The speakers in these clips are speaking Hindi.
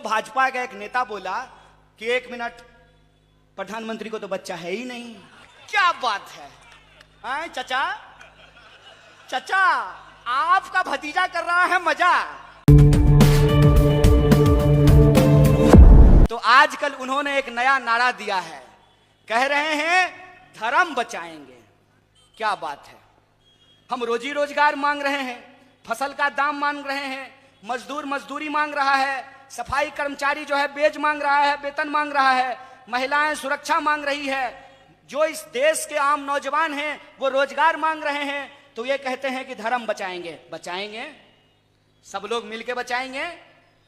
भाजपा का एक नेता बोला कि 1 मिनट, प्रधानमंत्री को तो बच्चा है ही नहीं। क्या बात है चाचा, चाचा आपका भतीजा कर रहा है मजा। तो आजकल उन्होंने एक नया नारा दिया है, कह रहे हैं धर्म बचाएंगे। क्या बात है, हम रोजी रोजगार मांग रहे हैं, फसल का दाम मांग रहे हैं, मजदूर मजदूरी मांग रहा है, सफाई कर्मचारी जो है बेज मांग रहा है, वेतन मांग रहा है, महिलाएं सुरक्षा मांग रही है, जो इस देश के आम नौजवान हैं वो रोजगार मांग रहे हैं। तो ये कहते हैं कि धर्म बचाएंगे। बचाएंगे, सब लोग मिलके बचाएंगे।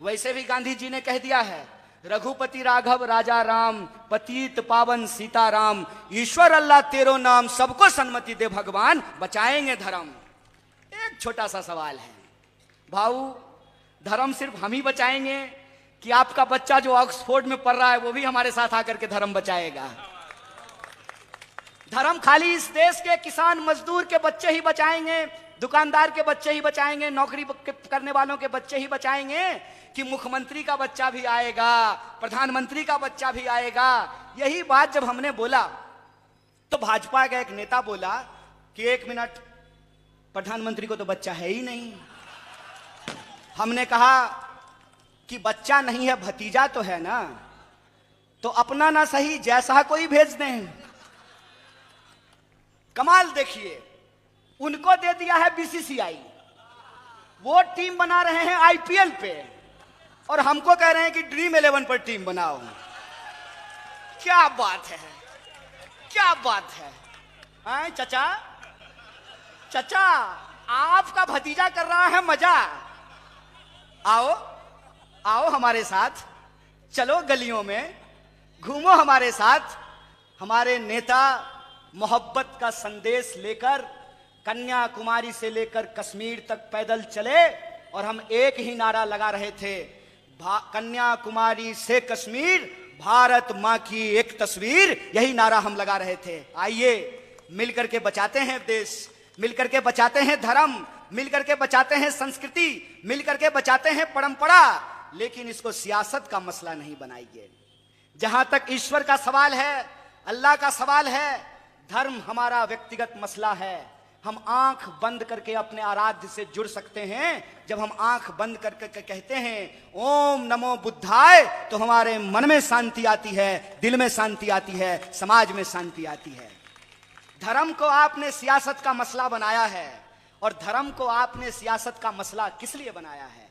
वैसे भी गांधी जी ने कह दिया है, रघुपति राघव राजा राम, पतित पावन सीताराम, ईश्वर अल्लाह तेरो नाम, सबको सन्मति दे भगवान, बचाएंगे धर्म। एक छोटा सा सवाल है भाऊ, धर्म सिर्फ हम ही बचाएंगे कि आपका बच्चा जो ऑक्सफोर्ड में पढ़ रहा है वो भी हमारे साथ आकर के धर्म बचाएगा? धर्म खाली इस देश के किसान मजदूर के बच्चे ही बचाएंगे, दुकानदार के बच्चे ही बचाएंगे, नौकरी करने वालों के बच्चे ही बचाएंगे, कि मुख्यमंत्री का बच्चा भी आएगा, प्रधानमंत्री का बच्चा भी आएगा? यही बात जब हमने बोला तो भाजपा का एक नेता बोला कि 1 मिनट, प्रधानमंत्री को तो बच्चा है ही नहीं। हमने कहा कि बच्चा नहीं है, भतीजा तो है ना, तो अपना ना सही जैसा कोई भेज दें। कमाल देखिए, उनको दे दिया है बीसीसीआई, वो टीम बना रहे हैं आईपीएल पे, और हमको कह रहे हैं कि ड्रीम 11 पर टीम बनाओ। क्या बात है, क्या बात है चाचा, चाचा आपका भतीजा कर रहा है मजा। आओ आओ हमारे साथ, चलो गलियों में घूमो हमारे साथ। हमारे नेता मोहब्बत का संदेश लेकर कन्याकुमारी से लेकर कश्मीर तक पैदल चले, और हम एक ही नारा लगा रहे थे, कन्याकुमारी से कश्मीर, भारत मां की एक तस्वीर। यही नारा हम लगा रहे थे। आइए मिलकर के बचाते हैं देश, मिलकर के बचाते हैं धर्म, मिलकर के बचाते हैं संस्कृति, मिलकर के बचाते हैं परंपरा, लेकिन इसको सियासत का मसला नहीं बनाइए। जहां तक ईश्वर का सवाल है, अल्लाह का सवाल है, धर्म हमारा व्यक्तिगत मसला है। हम आंख बंद करके अपने आराध्य से जुड़ सकते हैं। जब हम आंख बंद करके कहते हैं ओम नमो बुद्धाय, तो हमारे मन में शांति आती है, दिल में शांति आती है, समाज में शांति आती है। धर्म को आपने सियासत का मसला बनाया है, और धर्म को आपने सियासत का मसला किस लिए बनाया है?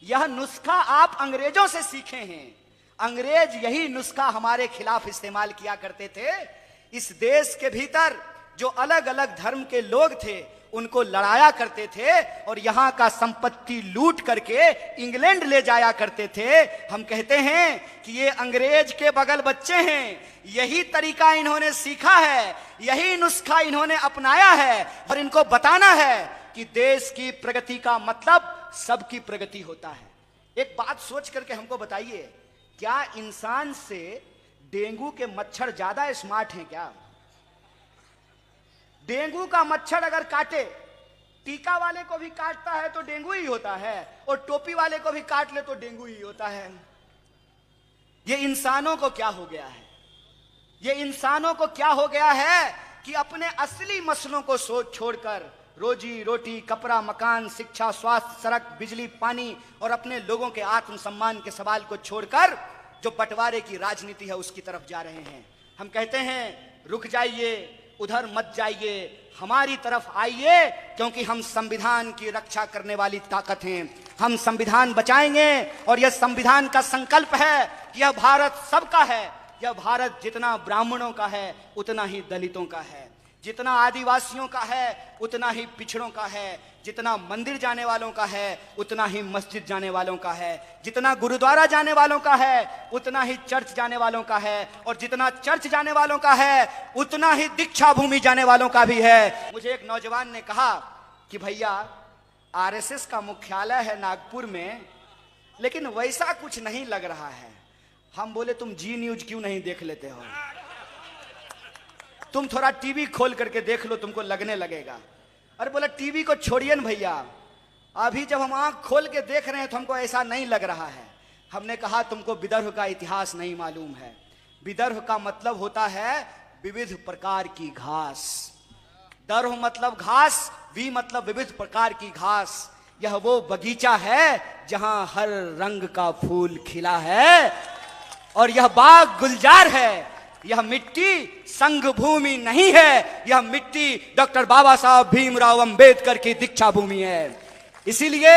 यह नुस्खा आप अंग्रेजों से सीखे हैं। अंग्रेज यही नुस्खा हमारे खिलाफ इस्तेमाल किया करते थे। इस देश के भीतर जो अलग अलग धर्म के लोग थे उनको लड़ाया करते थे, और यहां का संपत्ति लूट करके इंग्लैंड ले जाया करते थे। हम कहते हैं कि ये अंग्रेज के बगल बच्चे हैं, यही तरीका इन्होंने सीखा है, यही नुस्खा इन्होंने अपनाया है, और इनको बताना है कि देश की प्रगति का मतलब सबकी प्रगति होता है। एक बात सोच करके हमको बताइए, क्या इंसान से डेंगू के मच्छर ज्यादा स्मार्ट हैं क्या? डेंगू का मच्छर अगर काटे, टीका वाले को भी काटता है तो डेंगू ही होता है, और टोपी वाले को भी काट ले तो डेंगू ही होता है। ये इंसानों को क्या हो गया है? ये इंसानों को क्या हो गया है कि अपने असली मसलों को सोच छोड़कर रोजी रोटी, कपड़ा, मकान, शिक्षा, स्वास्थ्य, सड़क, बिजली, पानी और अपने लोगों के आत्मसम्मान के सवाल को छोड़कर जो बंटवारे की राजनीति है उसकी तरफ जा रहे हैं। हम कहते हैं रुक जाइए, उधर मत जाइए, हमारी तरफ आइए, क्योंकि हम संविधान की रक्षा करने वाली ताकत हैं। हम संविधान बचाएंगे, और यह संविधान का संकल्प है कि यह भारत सबका है। यह भारत जितना ब्राह्मणों का है उतना ही दलितों का है, जितना आदिवासियों का है उतना ही पिछड़ों का है, जितना मंदिर जाने वालों का है उतना ही मस्जिद जाने वालों का है, जितना गुरुद्वारा जाने वालों का है उतना ही चर्च जाने वालों का है, और जितना चर्च जाने वालों का है उतना ही दीक्षा भूमि जाने वालों का भी है। मुझे एक नौजवान ने कहा कि भैया आरएसएस का मुख्यालय है नागपुर में, लेकिन वैसा कुछ नहीं लग रहा है। हम बोले तुम जी न्यूज क्यों नहीं देख लेते हो? तुम थोड़ा टीवी खोल करके देख लो, तुमको लगने लगेगा। अरे बोला टीवी को छोड़िए न भैया, अभी जब हम आंख खोल के देख रहे हैं तो हमको ऐसा नहीं लग रहा है। हमने कहा तुमको विदर्भ का इतिहास नहीं मालूम है। विदर्भ का मतलब होता है विविध प्रकार की घास। दर्भ मतलब घास, वी मतलब विविध प्रकार की घास। यह वो बगीचा है जहां हर रंग का फूल खिला है, और यह बाग गुलजार है। यह मिट्टी संघ भूमि नहीं है, यह मिट्टी डॉक्टर बाबा साहब भीमराव अंबेडकर की दीक्षा भूमि है। इसीलिए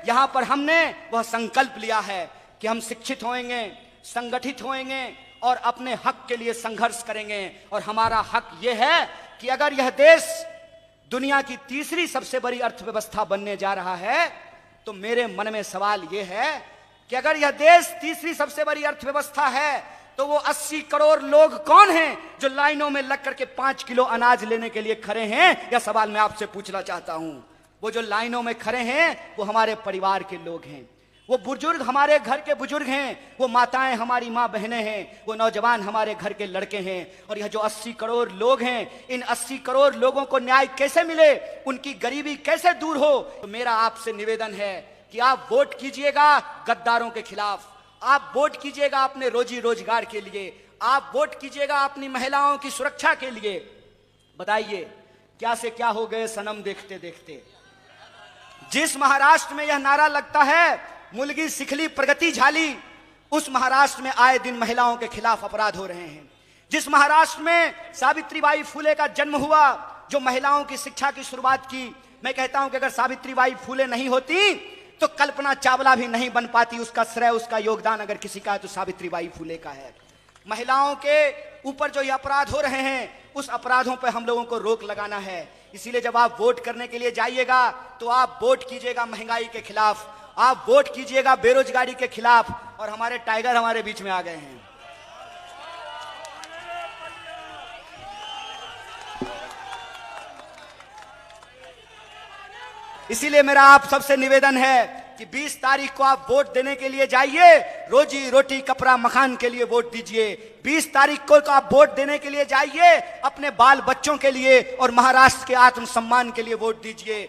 यहां पर हमने वह संकल्प लिया है कि हम शिक्षित होएंगे, संगठित होएंगे और अपने हक के लिए संघर्ष करेंगे। और हमारा हक यह है कि अगर यह देश दुनिया की तीसरी सबसे बड़ी अर्थव्यवस्था बनने जा रहा है, तो मेरे मन में सवाल यह है कि अगर यह देश तीसरी सबसे बड़ी अर्थव्यवस्था है, तो वो 80 करोड़ लोग कौन हैं जो लाइनों में लग करके 5 किलो अनाज लेने के लिए खड़े हैं? यह सवाल मैं आपसे पूछना चाहता हूं। वो जो लाइनों में खड़े हैं वो हमारे परिवार के लोग हैं, वो बुजुर्ग हमारे घर के बुजुर्ग हैं, वो माताएं हमारी माँ बहनें हैं, वो नौजवान हमारे घर के लड़के हैं। और यह जो 80 करोड़ लोग हैं, इन 80 करोड़ लोगों को न्याय कैसे मिले, उनकी गरीबी कैसे दूर हो? तो मेरा आपसे निवेदन है कि आप वोट कीजिएगा गद्दारों के खिलाफ, आप वोट कीजिएगा अपने रोजी रोजगार के लिए, आप वोट कीजिएगा अपनी महिलाओं की सुरक्षा के लिए। बताइए क्या से क्या हो गए सनम देखते देखते। जिस महाराष्ट्र में यह नारा लगता है मुलगी सिखली प्रगति झाली, उस महाराष्ट्र में आए दिन महिलाओं के खिलाफ अपराध हो रहे हैं। जिस महाराष्ट्र में सावित्रीबाई फुले का जन्म हुआ, जो महिलाओं की शिक्षा की शुरुआत की, मैं कहता हूं कि अगर सावित्रीबाई फुले नहीं होती तो कल्पना चावला भी नहीं बन पाती। उसका श्रेय, उसका योगदान अगर किसी का है तो सावित्रीबाई फुले का है। महिलाओं के ऊपर जो ये अपराध हो रहे हैं, उस अपराधों पर हम लोगों को रोक लगाना है। इसीलिए जब आप वोट करने के लिए जाइएगा तो आप वोट कीजिएगा महंगाई के खिलाफ, आप वोट कीजिएगा बेरोजगारी के खिलाफ। और हमारे टाइगर हमारे बीच में आ गए हैं। इसीलिए मेरा आप सबसे निवेदन है कि 20 तारीख को आप वोट देने के लिए जाइए, रोजी रोटी कपड़ा मकान के लिए वोट दीजिए। 20 तारीख को आप वोट देने के लिए जाइए अपने बाल बच्चों के लिए और महाराष्ट्र के आत्मसम्मान के लिए वोट दीजिए।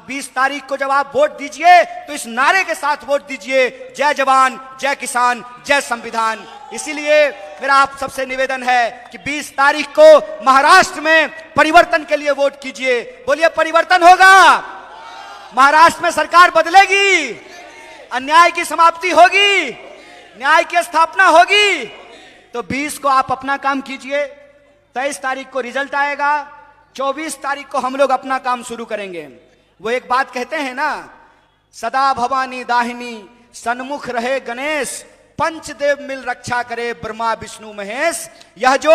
20 तारीख को जब आप वोट दीजिए तो इस नारे के साथ वोट दीजिए, जय जवान, जय किसान, जय संविधान। इसीलिए मेरा आप सबसे निवेदन है कि 20 तारीख को महाराष्ट्र में परिवर्तन के लिए वोट कीजिए। बोलिए परिवर्तन होगा, महाराष्ट्र में सरकार बदलेगी, अन्याय की समाप्ति होगी, न्याय की स्थापना होगी। तो 20 को आप अपना काम कीजिए, 23 तारीख को रिजल्ट आएगा, 24 तारीख को हम लोग अपना काम शुरू करेंगे। वो एक बात कहते हैं ना, सदा भवानी दाहिनी सन्मुख रहे गणेश, पंचदेव मिल रक्षा करे ब्रह्मा विष्णु महेश। यह जो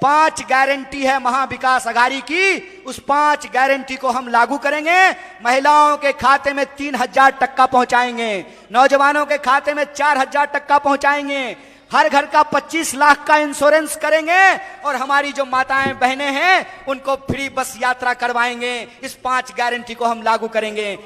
5 गारंटी है महाविकास अघाड़ी की, उस 5 गारंटी को हम लागू करेंगे। महिलाओं के खाते में 3000 टक्का पहुंचाएंगे, नौजवानों के खाते में 4000 टक्का पहुंचाएंगे, हर घर का 25 लाख का इंश्योरेंस करेंगे और हमारी जो माताएं बहनें हैं उनको फ्री बस यात्रा करवाएंगे। इस 5 गारंटी को हम लागू करेंगे।